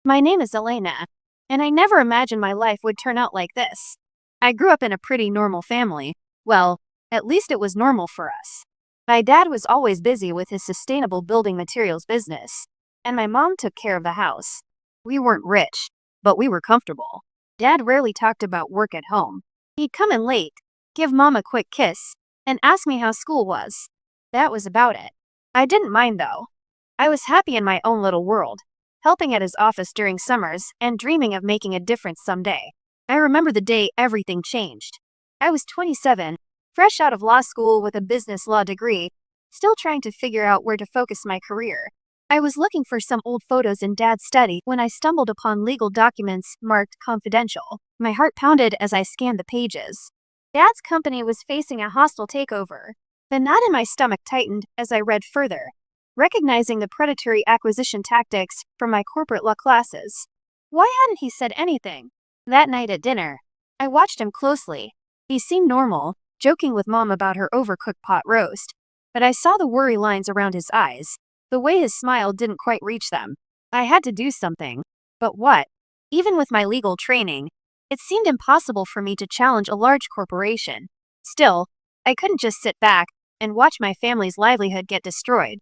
My name is Elena, and I never imagined my life would turn out like this. I grew up in a pretty normal family. Well, at least it was normal for us. My dad was always busy with his sustainable building materials business, and my mom took care of the house. We weren't rich, but we were comfortable. Dad rarely talked about work at home. He'd come in late, give Mom a quick kiss, and ask me how school was. That was about it. I didn't mind though. I was happy in my own little world, helping at his office during summers and dreaming of making a difference someday. I remember the day everything changed. I was 27, fresh out of law school with a business law degree, still trying to figure out where to focus my career. I was looking for some old photos in Dad's study when I stumbled upon legal documents marked confidential. My heart pounded as I scanned the pages. Dad's company was facing a hostile takeover. The knot in my stomach tightened as I read further, recognizing the predatory acquisition tactics from my corporate law classes. Why hadn't he said anything? That night at dinner, I watched him closely. He seemed normal, joking with Mom about her overcooked pot roast, but I saw the worry lines around his eyes, the way his smile didn't quite reach them. I had to do something. But what? Even with my legal training, it seemed impossible for me to challenge a large corporation. Still, I couldn't just sit back and watch my family's livelihood get destroyed.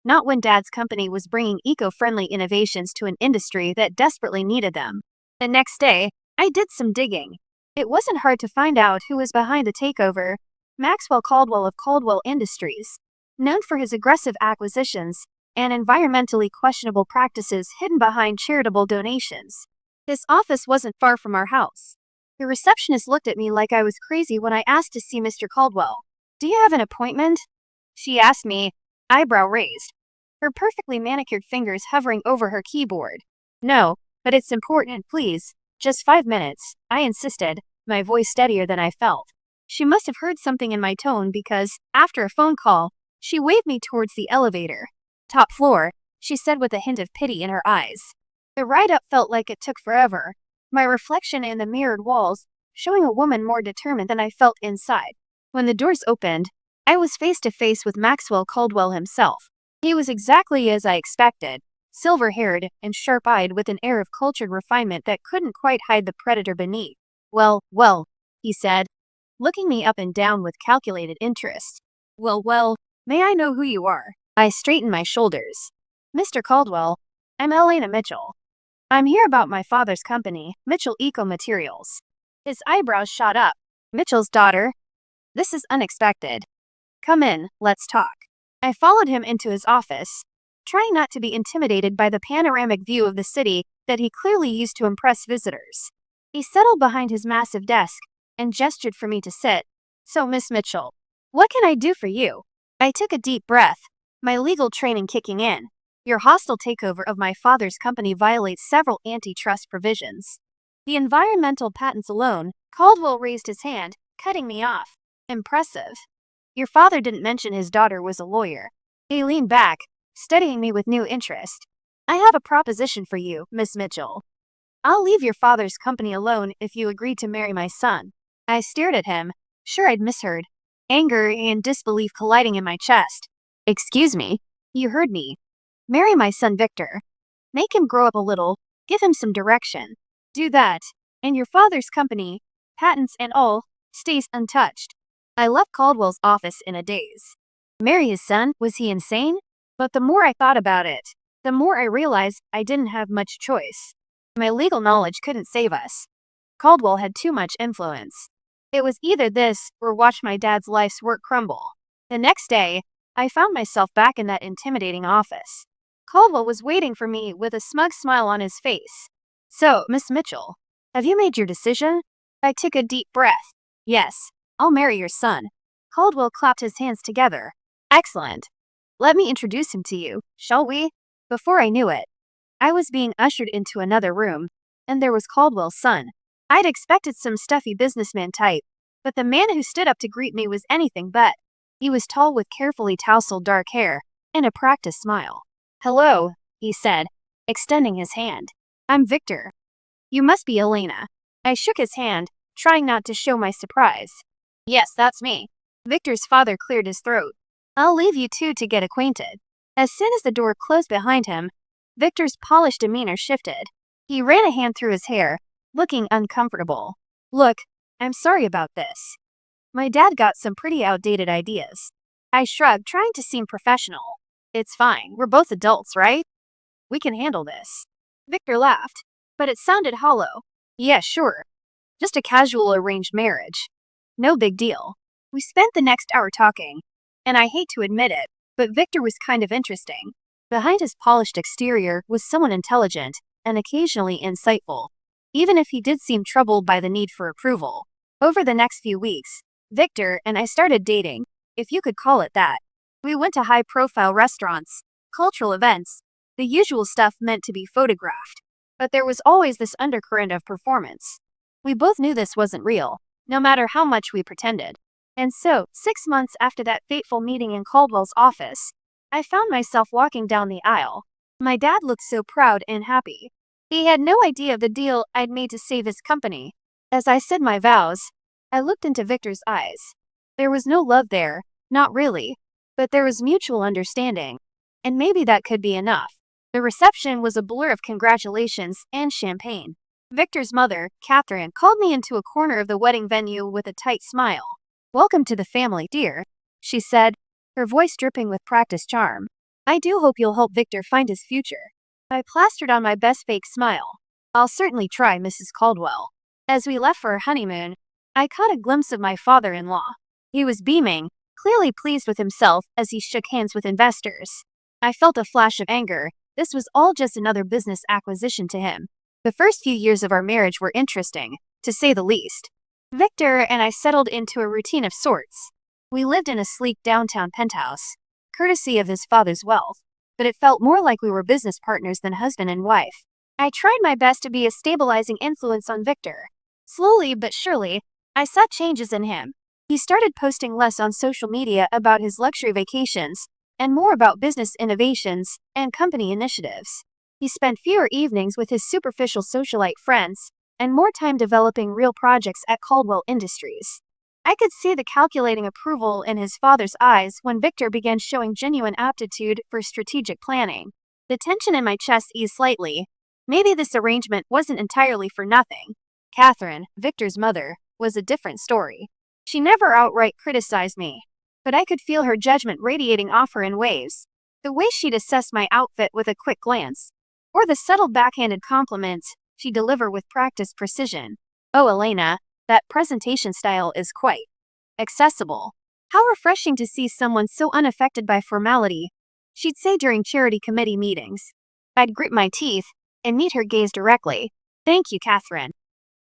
Not when Dad's company was bringing eco-friendly innovations to an industry that desperately needed them. The next day, I did some digging. It wasn't hard to find out who was behind the takeover. Maxwell Caldwell of Caldwell Industries, known for his aggressive acquisitions and environmentally questionable practices hidden behind charitable donations. His office wasn't far from our house. The receptionist looked at me like I was crazy when I asked to see Mr. Caldwell. "Do you have an appointment?" she asked me, eyebrow raised, her perfectly manicured fingers hovering over her keyboard. "No, but it's important, please. Just 5 minutes," I insisted, my voice steadier than I felt. She must have heard something in my tone because, after a phone call, she waved me towards the elevator. "Top floor," she said with a hint of pity in her eyes. The ride up felt like it took forever, my reflection in the mirrored walls showing a woman more determined than I felt inside. When the doors opened, I was face to face with Maxwell Caldwell himself. He was exactly as I expected, silver-haired and sharp-eyed with an air of cultured refinement that couldn't quite hide the predator beneath. Well, he said, looking me up and down with calculated interest. Well, may I know who you are?" I straightened my shoulders. "Mr. Caldwell, I'm Elena Mitchell. I'm here about my father's company, Mitchell Eco Materials." His eyebrows shot up. "Mitchell's daughter? This is unexpected. Come in, let's talk." I followed him into his office, trying not to be intimidated by the panoramic view of the city that he clearly used to impress visitors. He settled behind his massive desk and gestured for me to sit. "So, Miss Mitchell, what can I do for you?" I took a deep breath, my legal training kicking in. "Your hostile takeover of my father's company violates several antitrust provisions. The environmental patents alone." Caldwell raised his hand, cutting me off. "Impressive. Your father didn't mention his daughter was a lawyer." He leaned back, studying me with new interest. "I have a proposition for you, Miss Mitchell. I'll leave your father's company alone if you agree to marry my son." I stared at him, sure I'd misheard, anger and disbelief colliding in my chest. "Excuse me, you heard me. Marry my son Victor. Make him grow up a little, give him some direction. Do that, and your father's company, patents and all, stays untouched." I left Caldwell's office in a daze. Marry his son? Was he insane? But the more I thought about it, the more I realized I didn't have much choice. My legal knowledge couldn't save us. Caldwell had too much influence. It was either this or watch my dad's life's work crumble. The next day, I found myself back in that intimidating office. Caldwell was waiting for me with a smug smile on his face. "So, Miss Mitchell, have you made your decision?" I took a deep breath. "Yes, I'll marry your son." Caldwell clapped his hands together. "Excellent. Let me introduce him to you, shall we?" Before I knew it, I was being ushered into another room, and there was Caldwell's son. I'd expected some stuffy businessman type, but the man who stood up to greet me was anything but. He was tall with carefully tousled dark hair and a practiced smile. "Hello," he said, extending his hand. "I'm Victor. You must be Elena." I shook his hand, trying not to show my surprise. "Yes, that's me." Victor's father cleared his throat. "I'll leave you two to get acquainted." As soon as the door closed behind him, Victor's polished demeanor shifted. He ran a hand through his hair, looking uncomfortable. Look, I'm sorry about this. My dad got some pretty outdated ideas. I shrugged, trying to seem professional. It's fine, we're both adults, right? We can handle this. Victor laughed, but it sounded hollow. Yeah, sure. Just a casual arranged marriage. No big deal. We spent the next hour talking, and I hate to admit it, but Victor was kind of interesting. Behind his polished exterior was someone intelligent and occasionally insightful, even if he did seem troubled by the need for approval. Over the next few weeks, Victor and I started dating, if you could call it that. We went to high-profile restaurants, cultural events, the usual stuff meant to be photographed. But there was always this undercurrent of performance. We both knew this wasn't real, no matter how much we pretended. And so, 6 months after that fateful meeting in Caldwell's office, I found myself walking down the aisle. My dad looked so proud and happy. He had no idea of the deal I'd made to save his company. As I said my vows, I looked into Victor's eyes. There was no love there, not really, but there was mutual understanding. And maybe that could be enough. The reception was a blur of congratulations and champagne. Victor's mother, Catherine, called me into a corner of the wedding venue with a tight smile. Welcome to the family, dear, she said, her voice dripping with practiced charm. I do hope you'll help Victor find his future. I plastered on my best fake smile. I'll certainly try, Mrs. Caldwell. As we left for our honeymoon, I caught a glimpse of my father-in-law. He was beaming, clearly pleased with himself as he shook hands with investors. I felt a flash of anger. This was all just another business acquisition to him. The first few years of our marriage were interesting, to say the least. Victor and I settled into a routine of sorts. We lived in a sleek downtown penthouse, courtesy of his father's wealth, but it felt more like we were business partners than husband and wife. I tried my best to be a stabilizing influence on Victor. Slowly but surely, I saw changes in him. He started posting less on social media about his luxury vacations, and more about business innovations and company initiatives. He spent fewer evenings with his superficial socialite friends, and more time developing real projects at Caldwell Industries. I could see the calculating approval in his father's eyes when Victor began showing genuine aptitude for strategic planning. The tension in my chest eased slightly. Maybe this arrangement wasn't entirely for nothing. Catherine, Victor's mother, was a different story. She never outright criticized me, but I could feel her judgment radiating off her in waves. The way she'd assess my outfit with a quick glance, or the subtle backhanded compliments she delivered with practiced precision. Oh, Elena, that presentation style is quite accessible. How refreshing to see someone so unaffected by formality, she'd say during charity committee meetings. I'd grit my teeth and meet her gaze directly. Thank you, Catherine.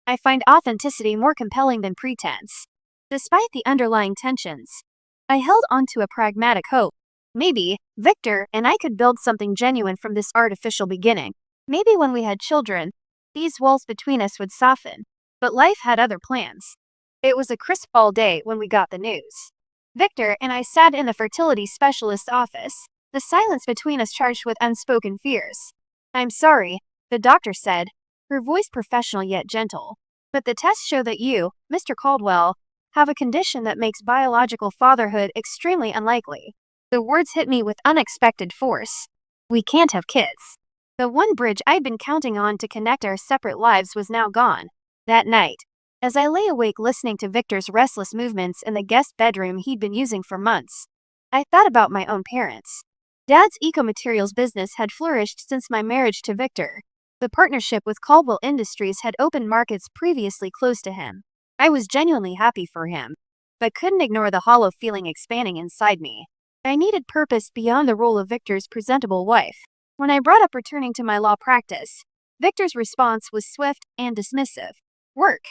I find authenticity more compelling than pretense. Despite the underlying tensions, I held on to a pragmatic hope. Maybe Victor and I could build something genuine from this artificial beginning. Maybe when we had children, these walls between us would soften. But life had other plans. It was a crisp fall day when we got the news. Victor and I sat in the fertility specialist's office, the silence between us charged with unspoken fears. I'm sorry, the doctor said, her voice professional yet gentle. But the tests show that you, Mr. Caldwell, have a condition that makes biological fatherhood extremely unlikely. The words hit me with unexpected force. We can't have kids. The one bridge I'd been counting on to connect our separate lives was now gone. That night, as I lay awake listening to Victor's restless movements in the guest bedroom he'd been using for months, I thought about my own parents. Dad's eco-materials business had flourished since my marriage to Victor. The partnership with Caldwell Industries had opened markets previously closed to him. I was genuinely happy for him, but couldn't ignore the hollow feeling expanding inside me. I needed purpose beyond the role of Victor's presentable wife. When I brought up returning to my law practice, Victor's response was swift and dismissive. Work?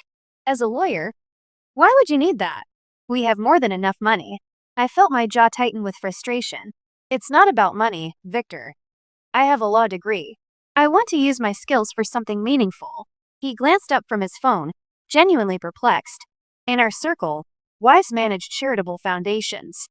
As a lawyer? Why would you need that? We have more than enough money. I felt my jaw tighten with frustration. It's not about money, Victor. I have a law degree. I want to use my skills for something meaningful. He glanced up from his phone, genuinely perplexed. In our circle, wives manage charitable foundations.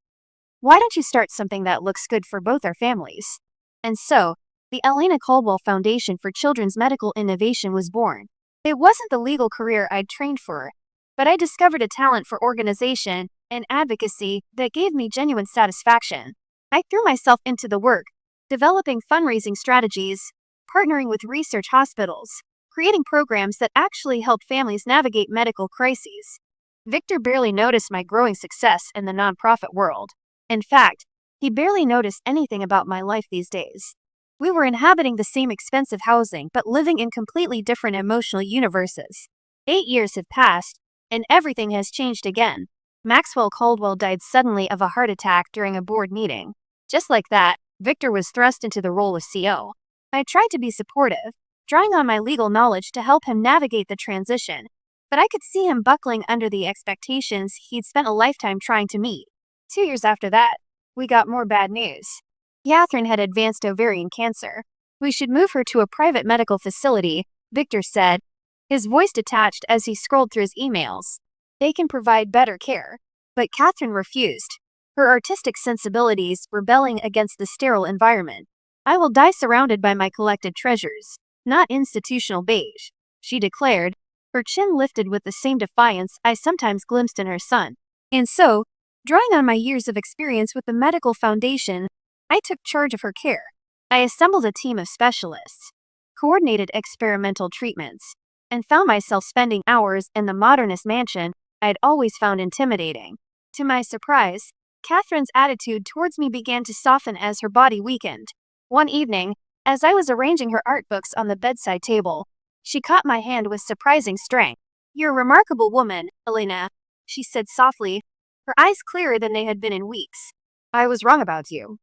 Why don't you start something that looks good for both our families? And so, the Elena Caldwell Foundation for Children's Medical Innovation was born. It wasn't the legal career I'd trained for, but I discovered a talent for organization and advocacy that gave me genuine satisfaction. I threw myself into the work, developing fundraising strategies, partnering with research hospitals, creating programs that actually help families navigate medical crises. Victor barely noticed my growing success in the nonprofit world. In fact, he barely noticed anything about my life these days. We were inhabiting the same expensive housing but living in completely different emotional universes. 8 years have passed, and everything has changed again. Maxwell Caldwell died suddenly of a heart attack during a board meeting. Just like that, Victor was thrust into the role of CO. I tried to be supportive, drawing on my legal knowledge to help him navigate the transition, but I could see him buckling under the expectations he'd spent a lifetime trying to meet. 2 years after that, we got more bad news. Catherine had advanced ovarian cancer. We should move her to a private medical facility, Victor said, his voice detached as he scrolled through his emails. They can provide better care. But Catherine refused, her artistic sensibilities rebelling against the sterile environment. I will die surrounded by my collected treasures, not institutional beige, she declared, her chin lifted with the same defiance I sometimes glimpsed in her son. And so, drawing on my years of experience with the medical foundation, I took charge of her care. I assembled a team of specialists, coordinated experimental treatments, and found myself spending hours in the modernist mansion I'd always found intimidating. To my surprise, Catherine's attitude towards me began to soften as her body weakened. One evening, as I was arranging her art books on the bedside table, she caught my hand with surprising strength. "You're a remarkable woman, Elena," she said softly, her eyes clearer than they had been in weeks. "I was wrong about you.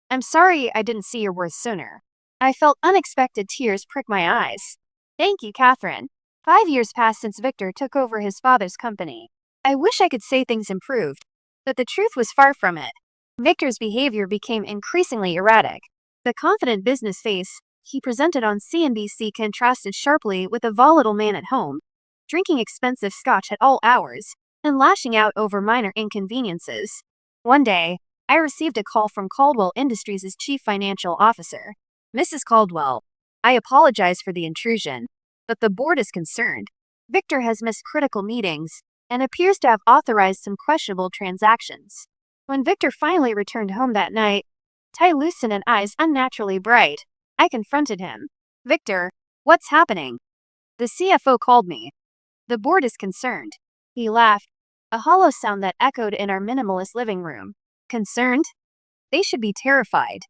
I'm sorry I didn't see your worth sooner." I felt unexpected tears prick my eyes. "Thank you, Catherine." 5 years passed since Victor took over his father's company. I wish I could say things improved, but the truth was far from it. Victor's behavior became increasingly erratic. The confident business face he presented on CNBC contrasted sharply with a volatile man at home, drinking expensive scotch at all hours, and lashing out over minor inconveniences. One day, I received a call from Caldwell Industries' chief financial officer. "Mrs. Caldwell, I apologize for the intrusion, but the board is concerned. Victor has missed critical meetings and appears to have authorized some questionable transactions." When Victor finally returned home that night, tie loosened and eyes unnaturally bright, I confronted him. "Victor, what's happening?" "The CFO called me. The board is concerned." He laughed, a hollow sound that echoed in our minimalist living room. "Concerned? They should be terrified.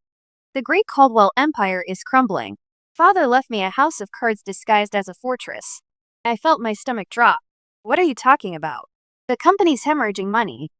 The great Caldwell empire is crumbling. Father left me a house of cards disguised as a fortress." I felt my stomach drop. "What are you talking about?" "The company's hemorrhaging money.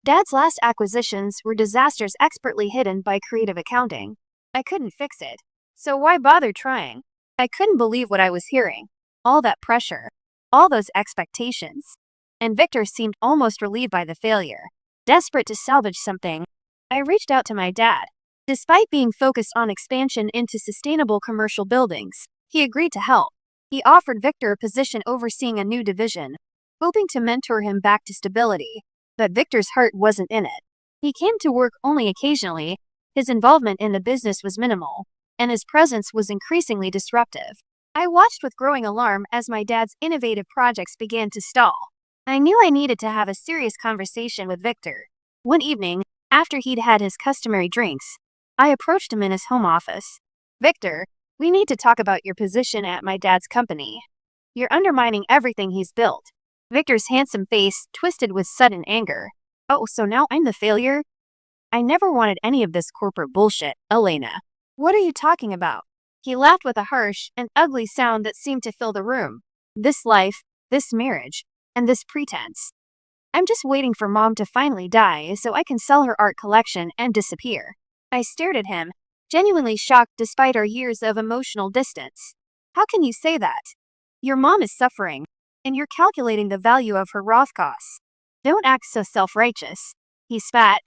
Dad's last acquisitions were disasters expertly hidden by creative accounting. I couldn't fix it. So why bother trying?" I couldn't believe what I was hearing. All that pressure. All those expectations. And Victor seemed almost relieved by the failure. Desperate to salvage something, I reached out to my dad. Despite being focused on expansion into sustainable commercial buildings, he agreed to help. He offered Victor a position overseeing a new division, hoping to mentor him back to stability. But Victor's heart wasn't in it. He came to work only occasionally, his involvement in the business was minimal, and his presence was increasingly disruptive. I watched with growing alarm as my dad's innovative projects began to stall. I knew I needed to have a serious conversation with Victor. One evening, after he'd had his customary drinks, I approached him in his home office. "Victor, we need to talk about your position at my dad's company. You're undermining everything he's built." Victor's handsome face twisted with sudden anger. "Oh, so now I'm the failure? I never wanted any of this corporate bullshit, Elena. What are you talking about?" He laughed with a harsh and ugly sound that seemed to fill the room. "This life, this marriage, and this pretense. I'm just waiting for Mom to finally die so I can sell her art collection and disappear." I stared at him, genuinely shocked despite our years of emotional distance. "How can you say that? Your mom is suffering, and you're calculating the value of her Roth costs. Don't act so self-righteous." He spat,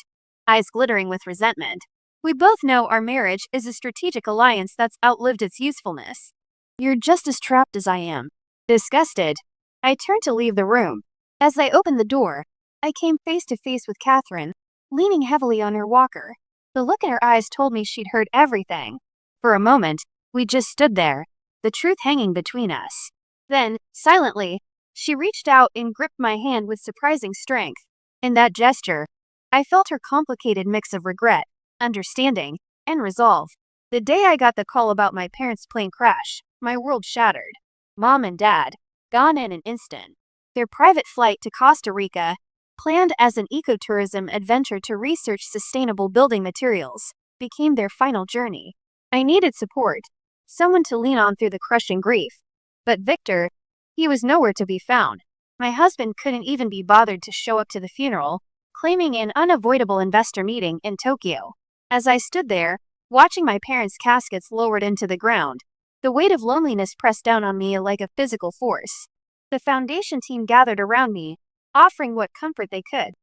eyes glittering with resentment. "We both know our marriage is a strategic alliance that's outlived its usefulness. You're just as trapped as I am." Disgusted, I turned to leave the room. As I opened the door, I came face to face with Catherine, leaning heavily on her walker. The look in her eyes told me she'd heard everything. For a moment, we just stood there, the truth hanging between us. Then, silently, she reached out and gripped my hand with surprising strength. In that gesture, I felt her complicated mix of regret, understanding, and resolve. The day I got the call about my parents' plane crash, my world shattered. Mom and Dad, gone in an instant. Their private flight to Costa Rica, planned as an ecotourism adventure to research sustainable building materials, became their final journey. I needed support, someone to lean on through the crushing grief. But Victor, he was nowhere to be found. My husband couldn't even be bothered to show up to the funeral, claiming an unavoidable investor meeting in Tokyo. As I stood there, watching my parents' caskets lowered into the ground, the weight of loneliness pressed down on me like a physical force. The foundation team gathered around me, offering what comfort they could.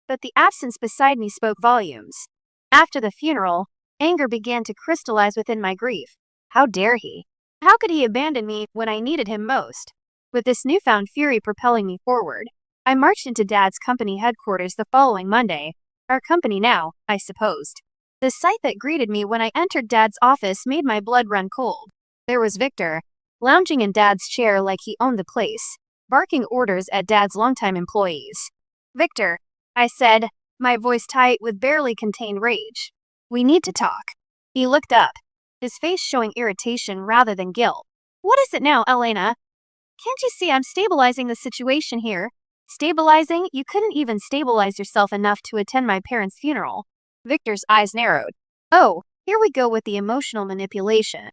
But the absence beside me spoke volumes. After the funeral, anger began to crystallize within my grief. How dare he? How could he abandon me when I needed him most? With this newfound fury propelling me forward, I marched into Dad's company headquarters the following Monday. Our company now, I supposed. The sight that greeted me when I entered Dad's office made my blood run cold. There was Victor, lounging in Dad's chair like he owned the place, barking orders at Dad's longtime employees. "Victor," I said, my voice tight with barely contained rage. "We need to talk." He looked up, his face showing irritation rather than guilt. "What is it now, Elena? Can't you see I'm stabilizing the situation here?" "Stabilizing? You couldn't even stabilize yourself enough to attend my parents' funeral." Victor's eyes narrowed. "Oh, here we go with the emotional manipulation.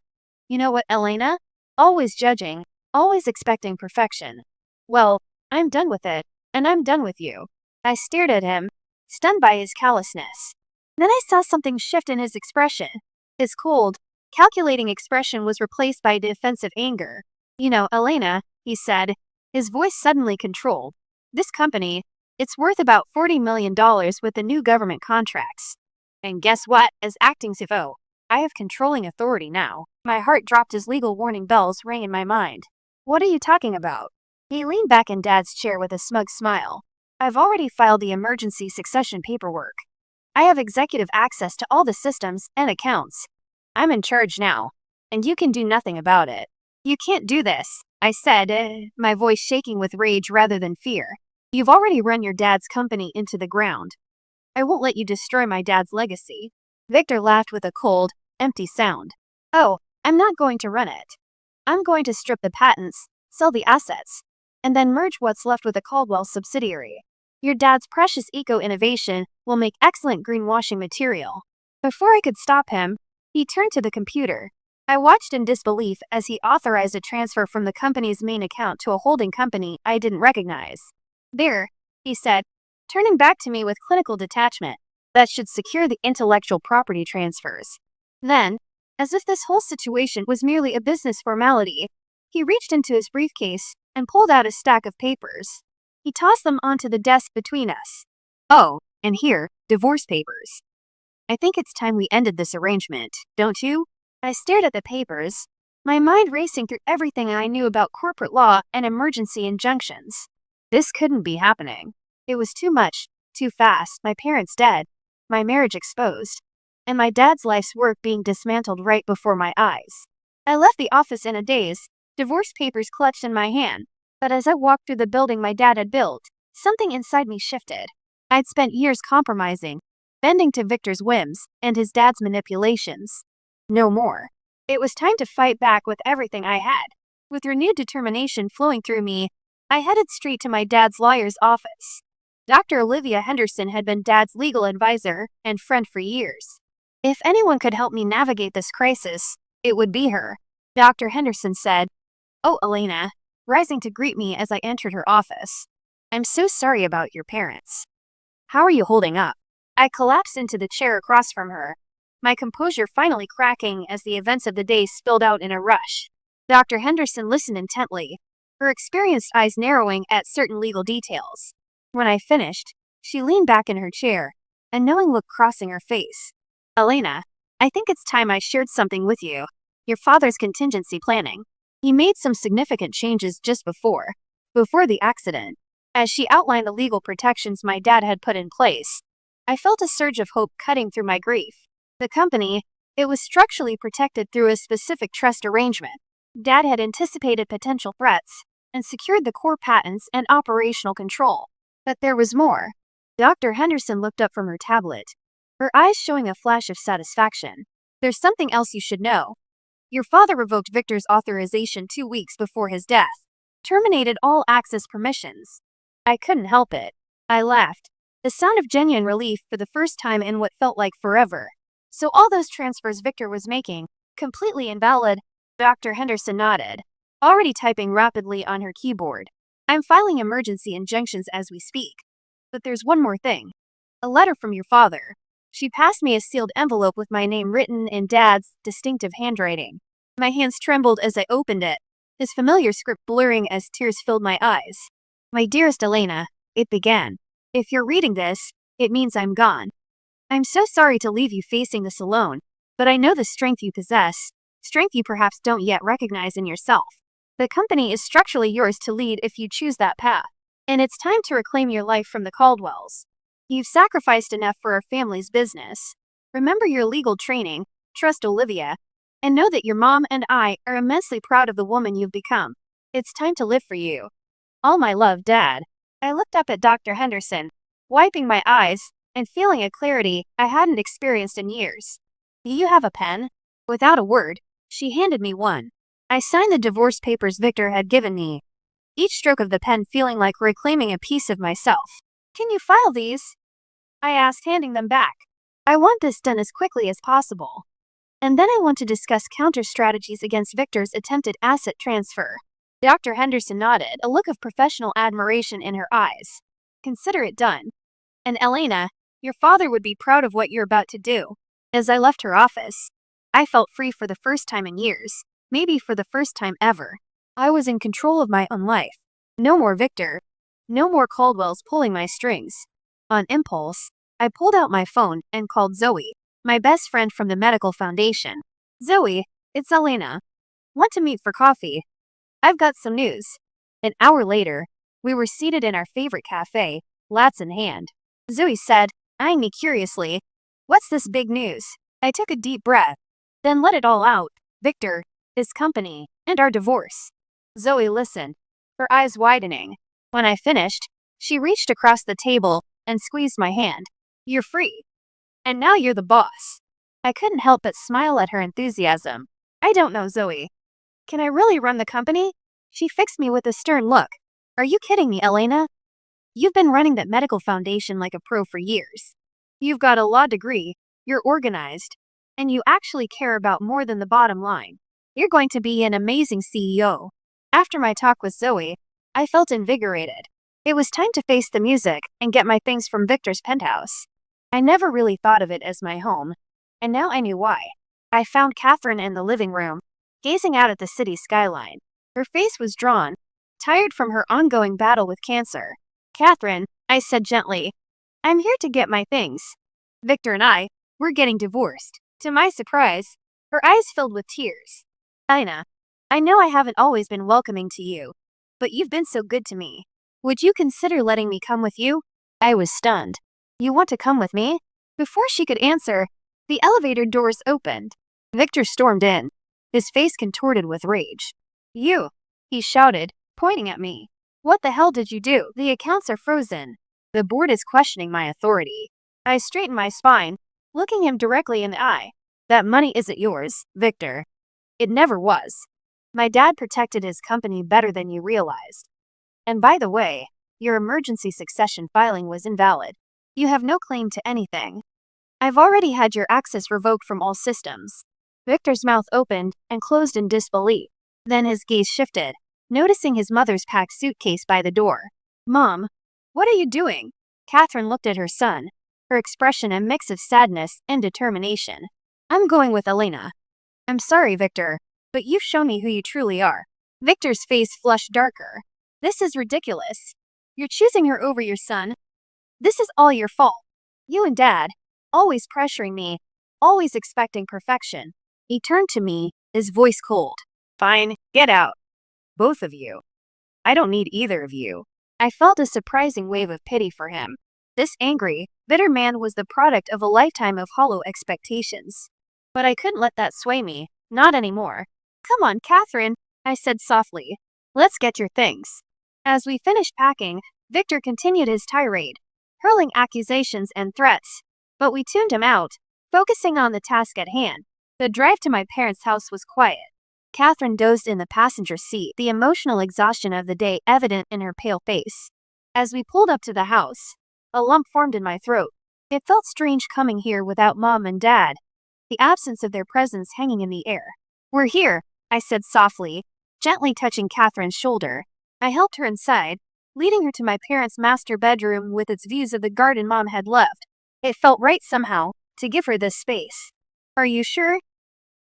You know what, Elena? Always judging, always expecting perfection. Well, I'm done with it, and I'm done with you." I stared at him, stunned by his callousness. Then I saw something shift in his expression. His cold, calculating expression was replaced by defensive anger. "You know, Elena," he said, his voice suddenly controlled. "This company, it's worth about $40 million with the new government contracts. And guess what? As acting CFO, I have controlling authority now." My heart dropped as legal warning bells rang in my mind. "What are you talking about?" He leaned back in Dad's chair with a smug smile. "I've already filed the emergency succession paperwork. I have executive access to all the systems and accounts. I'm in charge now, and you can do nothing about it." "You can't do this," I said, my voice shaking with rage rather than fear. "You've already run your dad's company into the ground. I won't let you destroy my dad's legacy." Victor laughed with a cold, empty sound. "Oh, I'm not going to run it. I'm going to strip the patents, sell the assets, and then merge what's left with a Caldwell subsidiary. Your dad's precious eco-innovation will make excellent greenwashing material." Before I could stop him, he turned to the computer. I watched in disbelief as he authorized a transfer from the company's main account to a holding company I didn't recognize. "There," he said, turning back to me with clinical detachment. "That should secure the intellectual property transfers." Then, as if this whole situation was merely a business formality, he reached into his briefcase and pulled out a stack of papers. He tossed them onto the desk between us. "Oh, and here, divorce papers. I think it's time we ended this arrangement, don't you?" I stared at the papers, my mind racing through everything I knew about corporate law and emergency injunctions. This couldn't be happening. It was too much, too fast. My parents dead, my marriage exposed, and my dad's life's work being dismantled right before my eyes. I left the office in a daze, divorce papers clutched in my hand. But as I walked through the building my dad had built, something inside me shifted. I'd spent years compromising, bending to Victor's whims and his dad's manipulations. No more. It was time to fight back with everything I had. With renewed determination flowing through me, I headed straight to my dad's lawyer's office. Dr. Olivia Henderson had been Dad's legal advisor and friend for years. If anyone could help me navigate this crisis, it would be her. Dr. Henderson said, "Oh, Elena," rising to greet me as I entered her office. "I'm so sorry about your parents. How are you holding up?" I collapsed into the chair across from her, my composure finally cracking as the events of the day spilled out in a rush. Dr. Henderson listened intently, her experienced eyes narrowing at certain legal details. When I finished, she leaned back in her chair, a knowing look crossing her face. "Elena, I think it's time I shared something with you. Your father's contingency planning. He made some significant changes just before the accident." As she outlined the legal protections my dad had put in place, I felt a surge of hope cutting through my grief. The company, it was structurally protected through a specific trust arrangement. Dad had anticipated potential threats and secured the core patents and operational control. But there was more. Dr. Henderson looked up from her tablet, her eyes showing a flash of satisfaction. "There's something else you should know. Your father revoked Victor's authorization 2 weeks before his death. Terminated all access permissions. I couldn't help it. I laughed. The sound of genuine relief for the first time in what felt like forever. So all those transfers Victor was making, completely invalid? Dr. Henderson nodded, already typing rapidly on her keyboard. I'm filing emergency injunctions as we speak. But there's one more thing. A letter from your father. She passed me a sealed envelope with my name written in Dad's distinctive handwriting. My hands trembled as I opened it, his familiar script blurring as tears filled my eyes. My dearest Elena, it began. If you're reading this, it means I'm gone. I'm so sorry to leave you facing this alone, but I know the strength you possess, strength you perhaps don't yet recognize in yourself. The company is structurally yours to lead if you choose that path, and it's time to reclaim your life from the Caldwells. You've sacrificed enough for our family's business. Remember your legal training, trust Olivia, and know that your mom and I are immensely proud of the woman you've become. It's time to live for you. All my love, Dad. I looked up at Dr. Henderson, wiping my eyes and feeling a clarity I hadn't experienced in years. Do you have a pen? Without a word, she handed me one. I signed the divorce papers Victor had given me, each stroke of the pen feeling like reclaiming a piece of myself. Can you file these? I asked, handing them back. I want this done as quickly as possible. And then I want to discuss counter strategies against Victor's attempted asset transfer. Dr. Henderson nodded, a look of professional admiration in her eyes. Consider it done. And Elena, your father would be proud of what you're about to do. As I left her office, I felt free for the first time in years, maybe for the first time ever. I was in control of my own life. No more Victor. No more Caldwells pulling my strings. On impulse, I pulled out my phone and called Zoe, my best friend from the medical foundation. Zoe, it's Elena. Want to meet for coffee? I've got some news. An hour later, we were seated in our favorite cafe, lats in hand. Zoe said, eyeing me curiously, "What's this big news?" I took a deep breath, then let it all out. Victor, his company, and our divorce. Zoe listened, her eyes widening. When I finished, she reached across the table and squeezed my hand. You're free. And now you're the boss. I couldn't help but smile at her enthusiasm. I don't know, Zoe. Can I really run the company? She fixed me with a stern look. Are you kidding me, Elena? You've been running that medical foundation like a pro for years. You've got a law degree, you're organized, and you actually care about more than the bottom line. You're going to be an amazing CEO. After my talk with Zoe, I felt invigorated. It was time to face the music and get my things from Victor's penthouse. I never really thought of it as my home, and now I knew why. I found Catherine in the living room, gazing out at the city skyline. Her face was drawn, tired from her ongoing battle with cancer. Catherine, I said gently, I'm here to get my things. Victor and we're getting divorced. To my surprise, her eyes filled with tears. Ina, I know I haven't always been welcoming to you, but you've been so good to me. Would you consider letting me come with you? I was stunned. You want to come with me? Before she could answer, the elevator doors opened. Victor stormed in, his face contorted with rage. You, he shouted, pointing at me. What the hell did you do? The accounts are frozen. The board is questioning my authority. I straightened my spine, looking him directly in the eye. That money isn't yours, Victor. It never was. My dad protected his company better than you realized. And by the way, your emergency succession filing was invalid. You have no claim to anything. I've already had your access revoked from all systems. Victor's mouth opened and closed in disbelief. Then his gaze shifted, noticing his mother's packed suitcase by the door. Mom, what are you doing? Catherine looked at her son, her expression a mix of sadness and determination. I'm going with Elena. I'm sorry, Victor, but you've shown me who you truly are. Victor's face flushed darker. This is ridiculous. You're choosing her over your son. This is all your fault. You and Dad, always pressuring me, always expecting perfection. He turned to me, his voice cold. Fine, get out. Both of you. I don't need either of you. I felt a surprising wave of pity for him. This angry, bitter man was the product of a lifetime of hollow expectations. But I couldn't let that sway me, not anymore. Come on, Catherine, I said softly. Let's get your things. As we finished packing, Victor continued his tirade, hurling accusations and threats. But we tuned him out, focusing on the task at hand. The drive to my parents' house was quiet. Catherine dozed in the passenger seat, the emotional exhaustion of the day evident in her pale face. As we pulled up to the house, a lump formed in my throat. It felt strange coming here without Mom and Dad, the absence of their presence hanging in the air. "We're here," I said softly, gently touching Catherine's shoulder. I helped her inside, leading her to my parents' master bedroom with its views of the garden Mom had left. It felt right somehow to give her this space. "Are you sure?"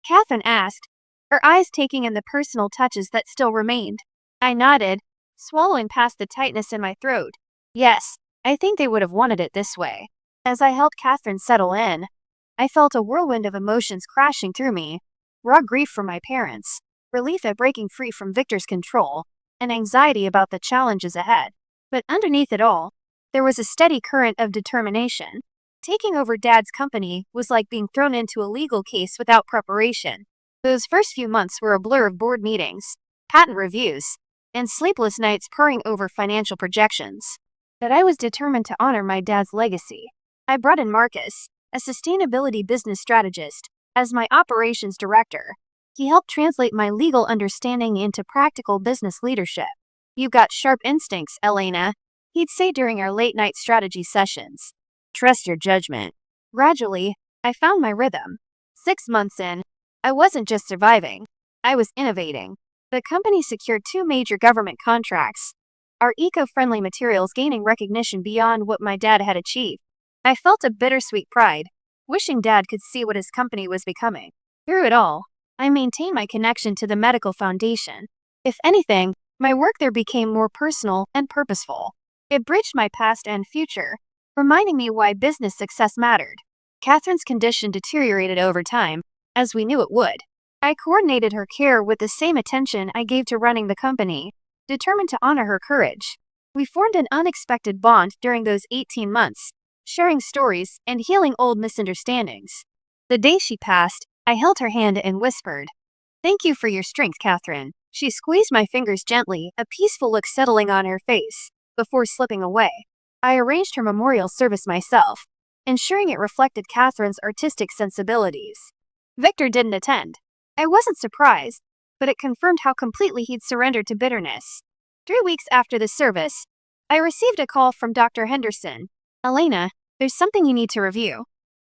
Catherine asked, her eyes taking in the personal touches that still remained. I nodded, swallowing past the tightness in my throat. "Yes, I think they would have wanted it this way." As I helped Catherine settle in, I felt a whirlwind of emotions crashing through me. Raw grief for my parents, relief at breaking free from Victor's control, and anxiety about the challenges ahead. But underneath it all, there was a steady current of determination. Taking over Dad's company was like being thrown into a legal case without preparation. Those first few months were a blur of board meetings, patent reviews, and sleepless nights purring over financial projections. But I was determined to honor my dad's legacy. I brought in Marcus, a sustainability business strategist, as my operations director. He helped translate my legal understanding into practical business leadership. "You've got sharp instincts, Elena," he'd say during our late-night strategy sessions. "Trust your judgment." Gradually, I found my rhythm. 6 months in, I wasn't just surviving, I was innovating. The company secured 2 major government contracts, our eco-friendly materials gaining recognition beyond what my dad had achieved. I felt a bittersweet pride, wishing Dad could see what his company was becoming. Through it all, I maintained my connection to the medical foundation. If anything, my work there became more personal and purposeful. It bridged my past and future, reminding me why business success mattered. Catherine's condition deteriorated over time, as we knew it would. I coordinated her care with the same attention I gave to running the company, determined to honor her courage. We formed an unexpected bond during those 18 months, sharing stories and healing old misunderstandings. The day she passed, I held her hand and whispered, "Thank you for your strength, Catherine." She squeezed my fingers gently, a peaceful look settling on her face, before slipping away. I arranged her memorial service myself, ensuring it reflected Catherine's artistic sensibilities. Victor didn't attend. I wasn't surprised, but it confirmed how completely he'd surrendered to bitterness. 3 weeks after the service, I received a call from Dr. Henderson. "Elena, there's something you need to review.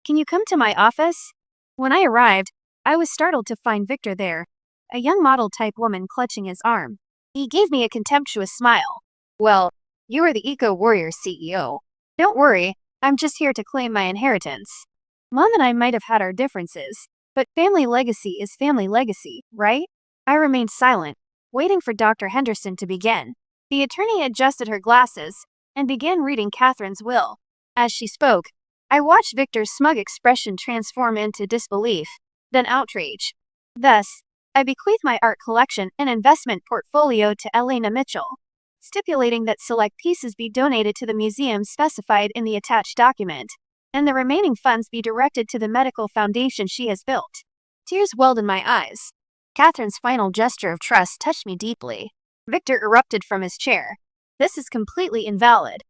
Can you come to my office?" When I arrived, I was startled to find Victor there, a young model-type woman clutching his arm. He gave me a contemptuous smile. "Well, you are the Eco-Warrior CEO. Don't worry, I'm just here to claim my inheritance." Mom and I might have had our differences, but family legacy is family legacy, right? I remained silent, waiting for Dr. Henderson to begin. The attorney adjusted her glasses and began reading Catherine's will. As she spoke, I watched Victor's smug expression transform into disbelief, then outrage. "Thus, I bequeath my art collection and investment portfolio to Elena Mitchell, stipulating that select pieces be donated to the museum specified in the attached document, and the remaining funds be directed to the medical foundation she has built." Tears welled in my eyes. Catherine's final gesture of trust touched me deeply. Victor erupted from his chair. "This is completely invalid.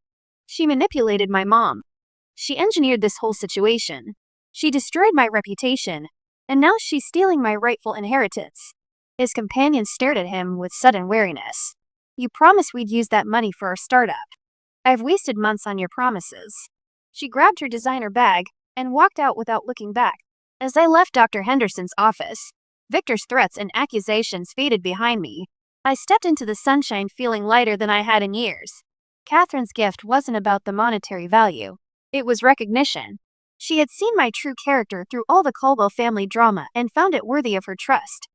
She manipulated my mom. She engineered this whole situation. She destroyed my reputation, and now she's stealing my rightful inheritance." His companion stared at him with sudden wariness. "You promised we'd use that money for our startup. I've wasted months on your promises." She grabbed her designer bag and walked out without looking back. As I left Dr. Henderson's office, Victor's threats and accusations faded behind me. I stepped into the sunshine feeling lighter than I had in years. Catherine's gift wasn't about the monetary value. It was recognition. She had seen my true character through all the Caldwell family drama and found it worthy of her trust.